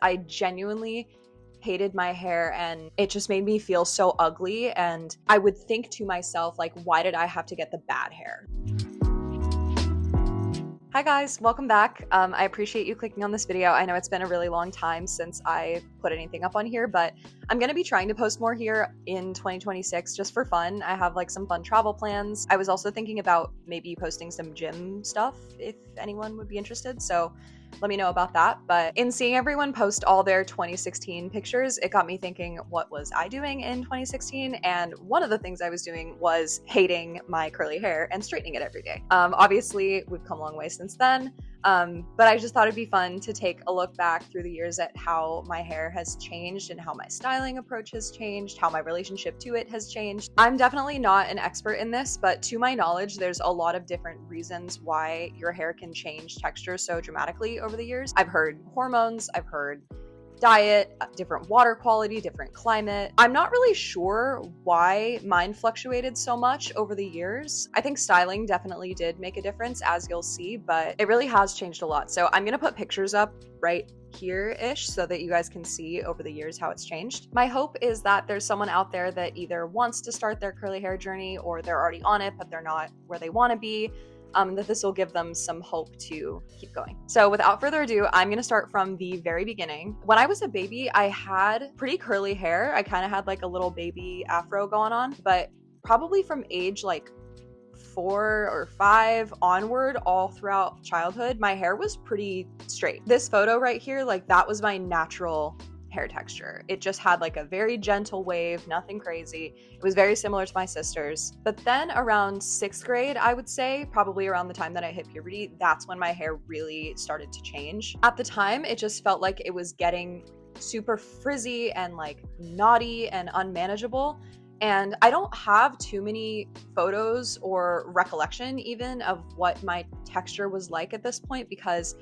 I genuinely hated my hair and it just made me feel so ugly. And I would think to myself, like, why did I have to get the bad hair? Hi guys, welcome back. I appreciate you clicking on this video. I know it's been a really long time since I put anything up on here, but I'm gonna be trying to post more here in 2026 just for fun. I have like some fun travel plans. I was also thinking about maybe posting some gym stuff if anyone would be interested, so let me know about that. But in seeing everyone post all their 2016 pictures, it got me thinking, what was I doing in 2016? And one of the things I was doing was hating my curly hair and straightening it every day. Obviously, we've come a long way since then. But I just thought it'd be fun to take a look back through the years at how my hair has changed and how my styling approach has changed, how my relationship to it has changed. I'm definitely not an expert in this, but to my knowledge, there's a lot of different reasons why your hair can change texture so dramatically over the years. I've heard hormones, I've heard diet, different water quality, different climate. I'm not really sure why mine fluctuated so much over the years. I think styling definitely did make a difference, as you'll see, but it really has changed a lot. So I'm gonna put pictures up right here-ish so that you guys can see over the years how it's changed. My hope is that there's someone out there that either wants to start their curly hair journey or they're already on it, but they're not where they wanna be. That this will give them some hope to keep going. So without further ado, I'm going to start from the very beginning. When I was a baby, I had pretty curly hair. I kind of had like a little baby afro going on, but probably from age like 4 or 5 onward, all throughout childhood, my hair was pretty straight. This photo right here, like that was my natural hair texture. It just had like a very gentle wave, nothing crazy. It was very similar to my sister's. But then around 6th grade, I would say, probably around the time that I hit puberty, that's when my hair really started to change. At the time, it just felt like it was getting super frizzy and like knotty and unmanageable. And I don't have too many photos or recollection even of what my texture was like at this point, because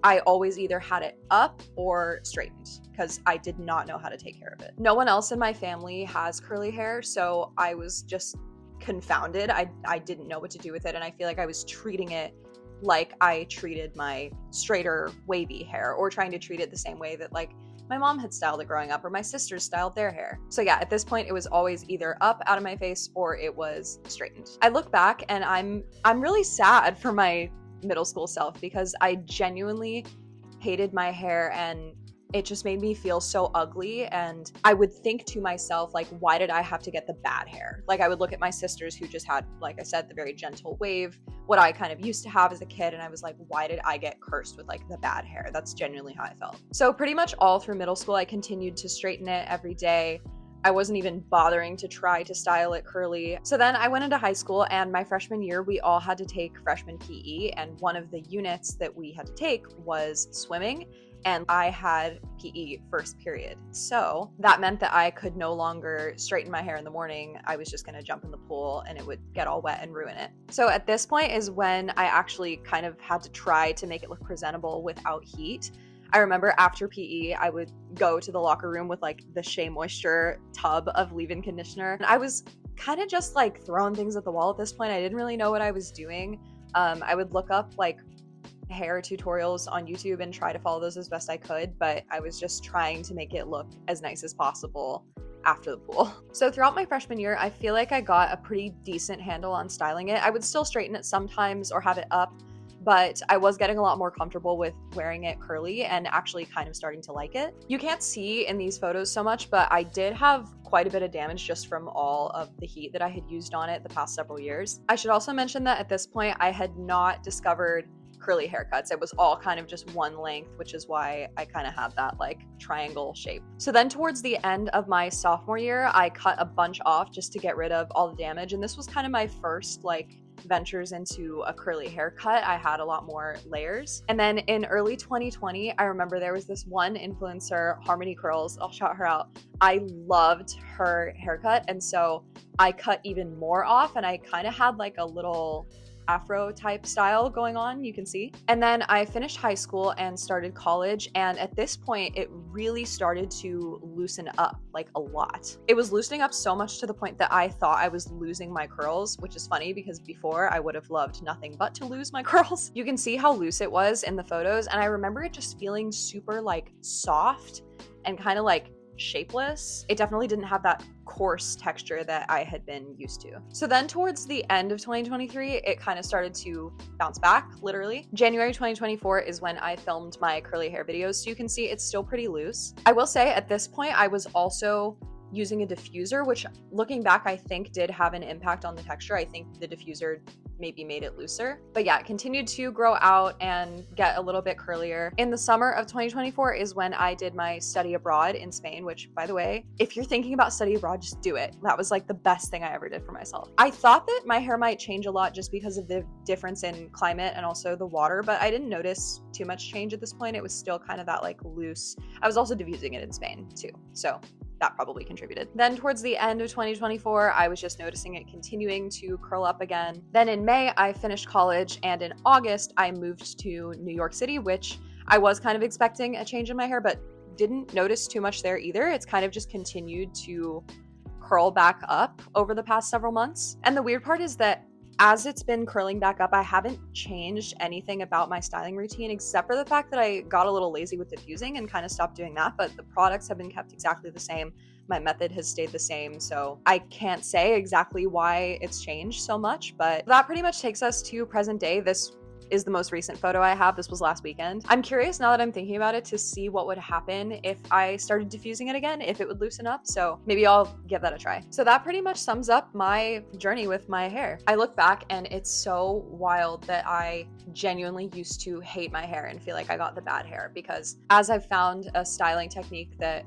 I always either had it up or straightened because I did not know how to take care of it. No one else in my family has curly hair, so I was just confounded. I didn't know what to do with it, and I feel like I was treating it like I treated my straighter, wavy hair, or trying to treat it the same way that like my mom had styled it growing up or my sisters styled their hair. So yeah, at this point it was always either up out of my face or it was straightened. I look back and I'm really sad for my middle school self because I genuinely hated my hair and it just made me feel so ugly. And I would think to myself, like, why did I have to get the bad hair? Like, I would look at my sisters who just had, like I said, the very gentle wave, what I kind of used to have as a kid. And I was like, why did I get cursed with like the bad hair? That's genuinely how I felt. So pretty much all through middle school, I continued to straighten it every day. I wasn't even bothering to try to style it curly. So then I went into high school, and my freshman year, we all had to take freshman PE, and one of the units that we had to take was swimming, and I had PE first period. So that meant that I could no longer straighten my hair in the morning. I was just gonna jump in the pool and it would get all wet and ruin it. So at this point is when I actually kind of had to try to make it look presentable without heat. I remember after PE, I would go to the locker room with like the Shea Moisture tub of leave-in conditioner. And I was kind of just like throwing things at the wall at this point. I didn't really know what I was doing. I would look up like hair tutorials on YouTube and try to follow those as best I could, but I was just trying to make it look as nice as possible after the pool. So throughout my freshman year, I feel like I got a pretty decent handle on styling it. I would still straighten it sometimes or have it up, but I was getting a lot more comfortable with wearing it curly and actually kind of starting to like it. You can't see in these photos so much, but I did have quite a bit of damage just from all of the heat that I had used on it the past several years. I should also mention that at this point, I had not discovered curly haircuts. It was all kind of just one length, which is why I kind of had that like triangle shape. So then towards the end of my sophomore year, I cut a bunch off just to get rid of all the damage. And this was kind of my first like ventures into a curly haircut. I had a lot more layers. And then in early 2020, I remember there was this one influencer, Harmony Curls, I'll shout her out. I loved her haircut. And so I cut even more off, and I kind of had like a little afro type style going on, you can see. And then I finished high school and started college, and at this point it really started to loosen up like a lot. It was loosening up so much to the point that I thought I was losing my curls, which is funny because before I would have loved nothing but to lose my curls. You can see how loose it was in the photos, and I remember it just feeling super like soft and kind of like shapeless. It definitely didn't have that coarse texture that I had been used to. So then towards the end of 2023, it kind of started to bounce back, literally. January 2024 is when I filmed my curly hair videos, so you can see it's still pretty loose. I will say at this point, I was also using a diffuser, which looking back, I think did have an impact on the texture. I think the diffuser maybe made it looser. But yeah, it continued to grow out and get a little bit curlier. In the summer of 2024 is when I did my study abroad in Spain, which by the way, if you're thinking about study abroad, just do it. That was like the best thing I ever did for myself. I thought that my hair might change a lot just because of the difference in climate and also the water, but I didn't notice too much change at this point. It was still kind of that like loose. I was also diffusing it in Spain too, so that probably contributed. Then towards the end of 2024, I was just noticing it continuing to curl up again. Then in May, I finished college, and in August, I moved to New York City, which I was kind of expecting a change in my hair, but didn't notice too much there either. It's kind of just continued to curl back up over the past several months. And the weird part is that as it's been curling back up, I haven't changed anything about my styling routine except for the fact that I got a little lazy with diffusing and kind of stopped doing that, but the products have been kept exactly the same. My method has stayed the same, so I can't say exactly why it's changed so much, but that pretty much takes us to present day. This is the most recent photo I have. This was last weekend. I'm curious now that I'm thinking about it to see what would happen if I started diffusing it again, if it would loosen up. So maybe I'll give that a try. So that pretty much sums up my journey with my hair. I look back and it's so wild that I genuinely used to hate my hair and feel like I got the bad hair, because as I've found a styling technique that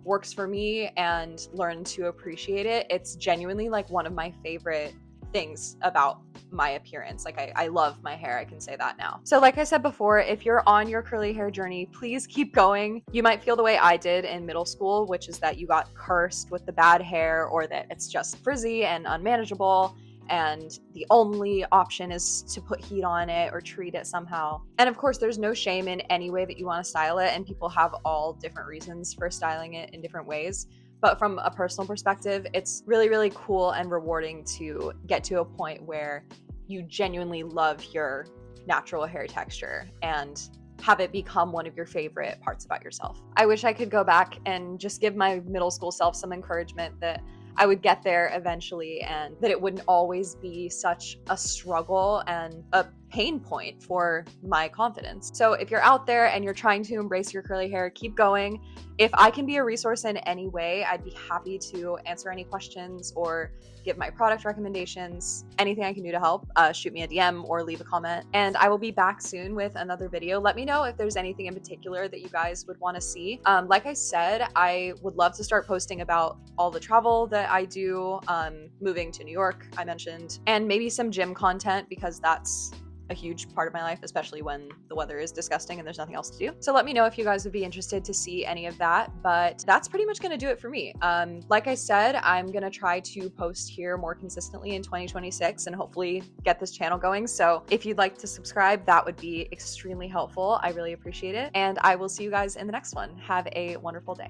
works for me and learned to appreciate it, it's genuinely like one of my favorite things about my appearance. Like I love my hair, I can say that now. So like I said before, if you're on your curly hair journey, please keep going. You might feel the way I did in middle school, which is that you got cursed with the bad hair, or that it's just frizzy and unmanageable and the only option is to put heat on it or treat it somehow. And of course, there's no shame in any way that you want to style it, and people have all different reasons for styling it in different ways. But from a personal perspective, it's really, really cool and rewarding to get to a point where you genuinely love your natural hair texture and have it become one of your favorite parts about yourself. I wish I could go back and just give my middle school self some encouragement that I would get there eventually and that it wouldn't always be such a struggle and a pain point for my confidence. So if you're out there and you're trying to embrace your curly hair, keep going. If I can be a resource in any way, I'd be happy to answer any questions or give my product recommendations. Anything I can do to help, shoot me a DM or leave a comment. And I will be back soon with another video. Let me know if there's anything in particular that you guys would want to see. Like I said, I would love to start posting about all the travel that I do, moving to New York, I mentioned, and maybe some gym content, because that's a huge part of my life, especially when the weather is disgusting and there's nothing else to do. So let me know if you guys would be interested to see any of that, but that's pretty much going to do it for me. Like I said, I'm going to try to post here more consistently in 2026 and hopefully get this channel going. So if you'd like to subscribe, that would be extremely helpful. I really appreciate it. And I will see you guys in the next one. Have a wonderful day.